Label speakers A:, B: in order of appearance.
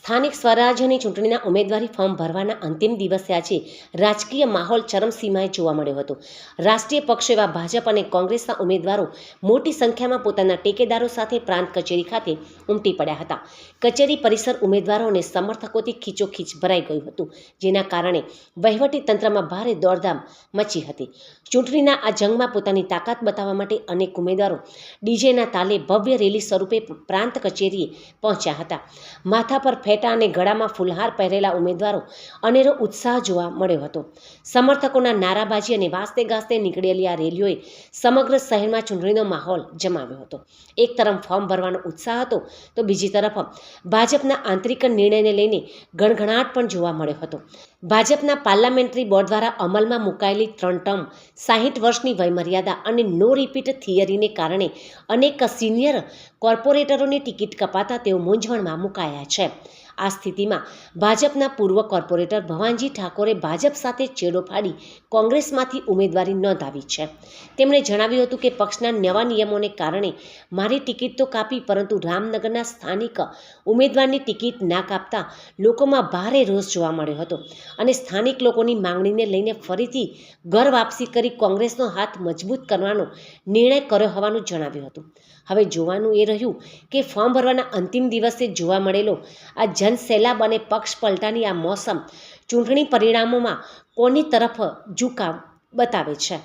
A: સ્થાનિક સ્વરાજ્યની ચૂંટણીના ઉમેદવારી ફોર્મ ભરવાના અંતિમ દિવસે આજે રાજકીય માહોલ ચરમસીમાએ જોવા મળ્યો હતો. રાષ્ટ્રીય પક્ષો એવા ભાજપ અને કોંગ્રેસના ઉમેદવારો મોટી સંખ્યામાં પોતાના ટેકેદારો સાથે પ્રાંત કચેરી ખાતે ઉમટી પડ્યા હતા. કચેરી પરિસર ઉમેદવારો અને સમર્થકોથી ખીચોખીચ ભરાઈ ગયું હતું, જેના કારણે વહીવટી તંત્રમાં ભારે દોડધામ મચી હતી. ચૂંટણીના આ જંગમાં પોતાની તાકાત બતાવવા માટે અનેક ઉમેદવારો ડીજેના તાલે ભવ્ય રેલી સ્વરૂપે પ્રાંત કચેરીએ પહોંચ્યા હતા. માથા પર ફેટા અને ગળામાં ફૂલહાર પહેરેલા ઉમેદવારો અનેરો ઉત્સાહ જોવા મળ્યો હતો. સમર્થકોના નારાબાજી અને વાસ્તે ગાસ્તે નીકળેલી આ રેલીઓએ સમગ્ર શહેરમાં ચૂંટણીનો માહોલ જમાવ્યો હતો. એક તરફ ફોર્મ ભરવાનો ઉત્સાહ હતો, તો બીજી તરફ ભાજપના આંતરિક નિર્ણયને લઈને ગણગણાટ પણ જોવા મળ્યો હતો. ભાજપના પાર્લામેન્ટરી બોર્ડ દ્વારા અમલમાં મુકાયેલી 3 ટર્મ, 60 વર્ષની વયમર્યાદા અને નો રિપીટ થિયરીને કારણે અનેક સિનિયર કોર્પોરેટરોની ટિકિટ કપાતા તેઓ મૂંઝવણમાં મુકાયા છે. આ સ્થિતિમાં ભાજપના પૂર્વ કોર્પોરેટર ભવાનજી ઠાકોરે ભાજપ સાથે ચેડો ફાડી કોંગ્રેસમાંથી ઉમેદવારી નોંધાવી છે. તેમણે જણાવ્યું હતું કે પક્ષના નવા નિયમોને કારણે મારી ટિકિટ તો કાપી, પરંતુ રામનગરના સ્થાનિક ઉમેદવારની ટિકિટ ના કાપતા લોકોમાં ભારે રોષ જોવા મળ્યો હતો અને સ્થાનિક લોકોની માંગણીને લઈને ફરીથી ઘર વાપસી કરી કોંગ્રેસનો હાથ મજબૂત કરવાનો નિર્ણય કર્યો હોવાનું જણાવ્યું હતું. હવે જોવાનું એ રહ્યું કે ફોર્મ ભરવાના અંતિમ દિવસે જોવા મળેલો આ જનસેલાબ અને પક્ષ પલટાની આ મોસમ ચૂંટણી પરિણામોમાં કોની તરફ ઝુકાવ બતાવે છે.